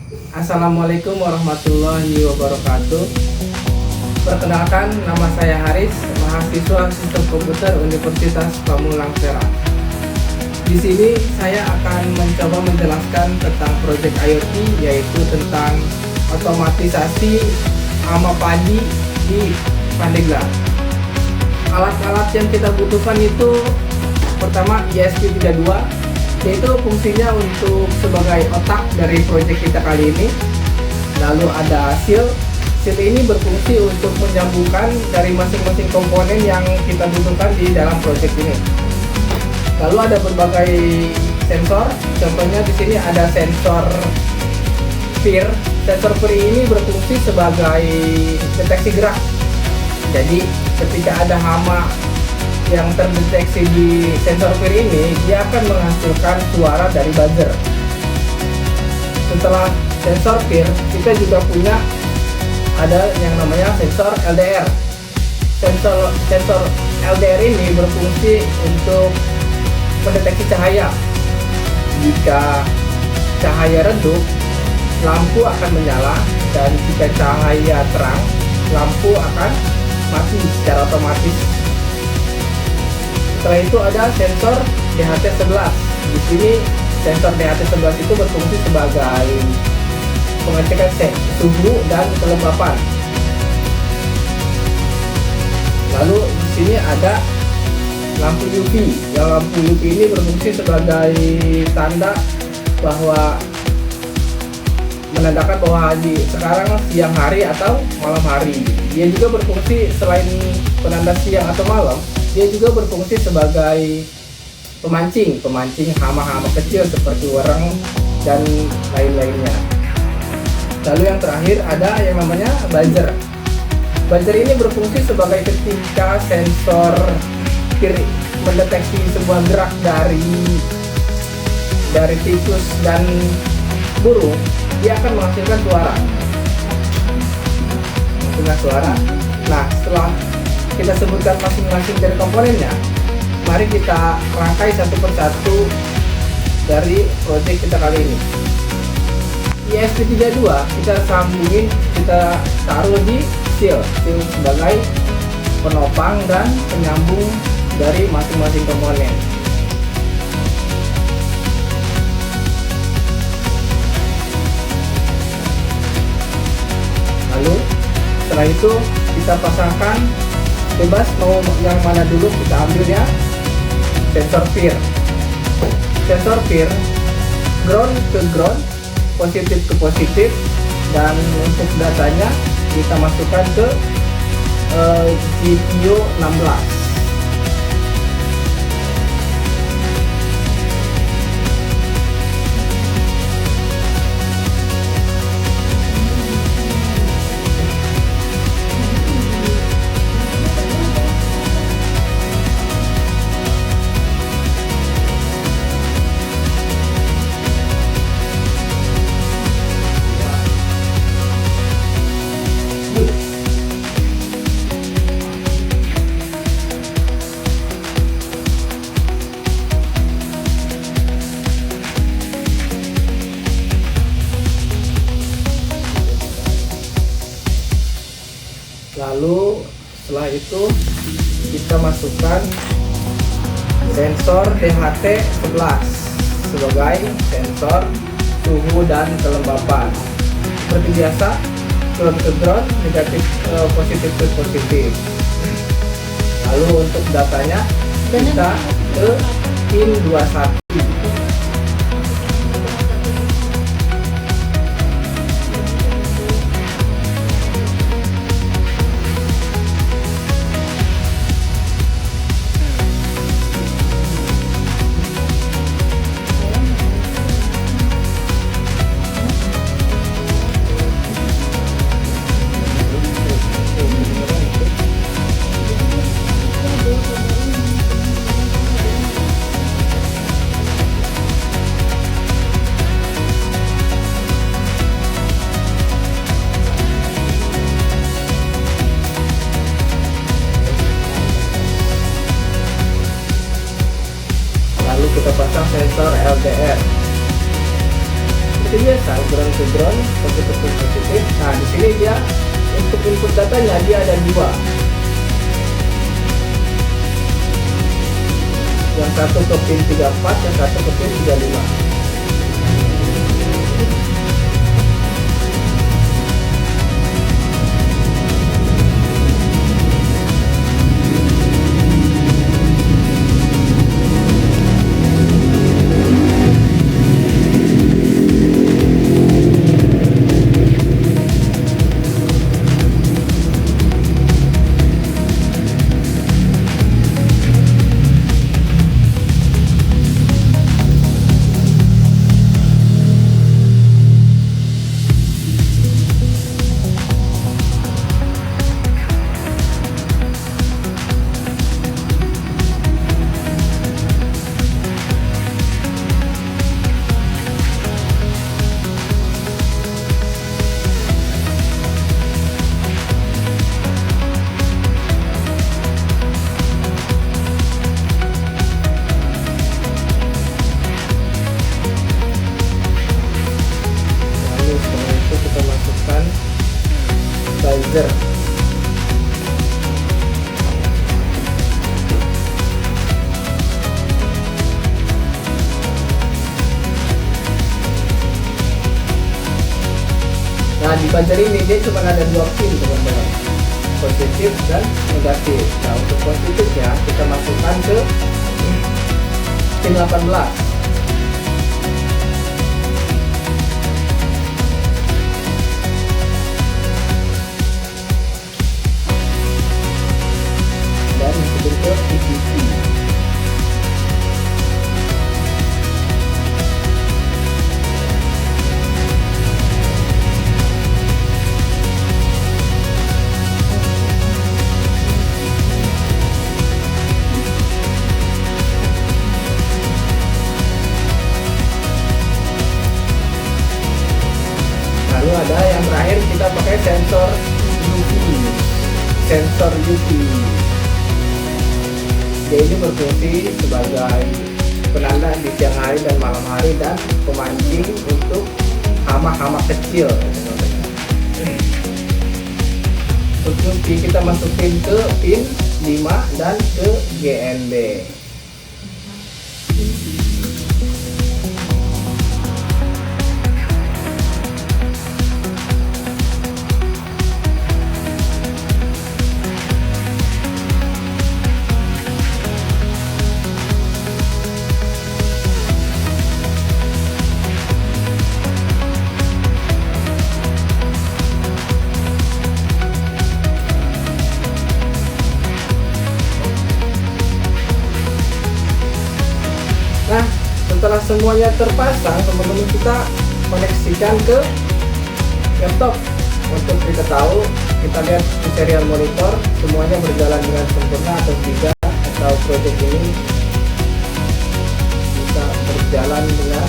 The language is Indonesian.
Assalamualaikum warahmatullahi wabarakatuh. Perkenalkan, nama saya Haris, mahasiswa Sistem Komputer Universitas Pamulang Perak. Di sini saya akan mencoba menjelaskan tentang proyek IoT, yaitu tentang otomatisasi hama padi di Pandeglang. Alat-alat yang kita butuhkan itu pertama ESP32, yaitu fungsinya untuk sebagai otak dari proyek kita kali ini. Lalu ada seal ini berfungsi untuk menyambungkan dari masing-masing komponen yang kita butuhkan di dalam proyek ini. Lalu ada berbagai sensor, contohnya di sini ada sensor PIR. Sensor PIR ini berfungsi sebagai deteksi gerak. Jadi ketika ada hama yang terdeteksi di sensor PIR ini, dia akan menghasilkan suara dari buzzer. Setelah sensor PIR, kita juga punya ada yang namanya sensor LDR. Sensor LDR ini berfungsi untuk mendeteksi cahaya. Jika cahaya redup, lampu akan menyala, dan jika cahaya terang, lampu akan mati secara otomatis. Setelah itu ada sensor DHT11. Di sini sensor DHT11 itu berfungsi sebagai pengecekan suhu dan kelembapan. Lalu di sini ada lampu UV. Yang lampu UV ini berfungsi sebagai tanda bahwa menandakan bahwa sekarang siang hari atau malam hari. Dia juga berfungsi selain penanda siang atau malam, dia juga berfungsi sebagai pemancing hama-hama kecil seperti wereng dan lain-lainnya. Lalu yang terakhir ada yang namanya buzzer. Buzzer ini berfungsi sebagai ketika sensor PIR mendeteksi sebuah gerak dari tikus dan burung, dia akan menghasilkan suara. Nah, setelah kita sebutkan masing-masing dari komponennya, mari kita rangkai satu persatu dari proyek kita kali ini. ESP32 kita sambungin, kita taruh di seal sebagai penopang dan penyambung dari masing-masing komponen. Lalu setelah itu kita pasangkan, bebas mau yang mana dulu kita ambil ya. Sensor PIR ground ke ground, positif ke positif, dan untuk datanya kita masukkan ke GPIO 16. Lalu setelah itu kita masukkan sensor DHT11 sebagai sensor suhu dan kelembapan. Seperti biasa, ground ke ground, negatif positif ke positif. Lalu untuk datanya kita ke pin 21. biasa, ground to ground, positif to positif. Nah di sini dia untuk input datanya dia ada dua, yang satu ke pin 34, yang satu ke pin 35. Buzzer. Nah di buzzer ini dia cuma ada dua pin teman-teman, positif dan negatif. Nah untuk positifnya kita masukkan ke pin 18. Ke PVC. Lalu ada yang terakhir kita pakai sensor UV. Sensor UV. Dia ini berfungsi sebagai penanda di siang hari dan malam hari dan pemancing untuk hama-hama kecil. Untuk kita masukin ke pin 5 dan ke GND. Nah, setelah semuanya terpasang, teman-teman kita koneksikan ke laptop. Untuk kita tahu, kita lihat di serial monitor semuanya berjalan dengan sempurna atau tidak, atau project ini bisa berjalan dengan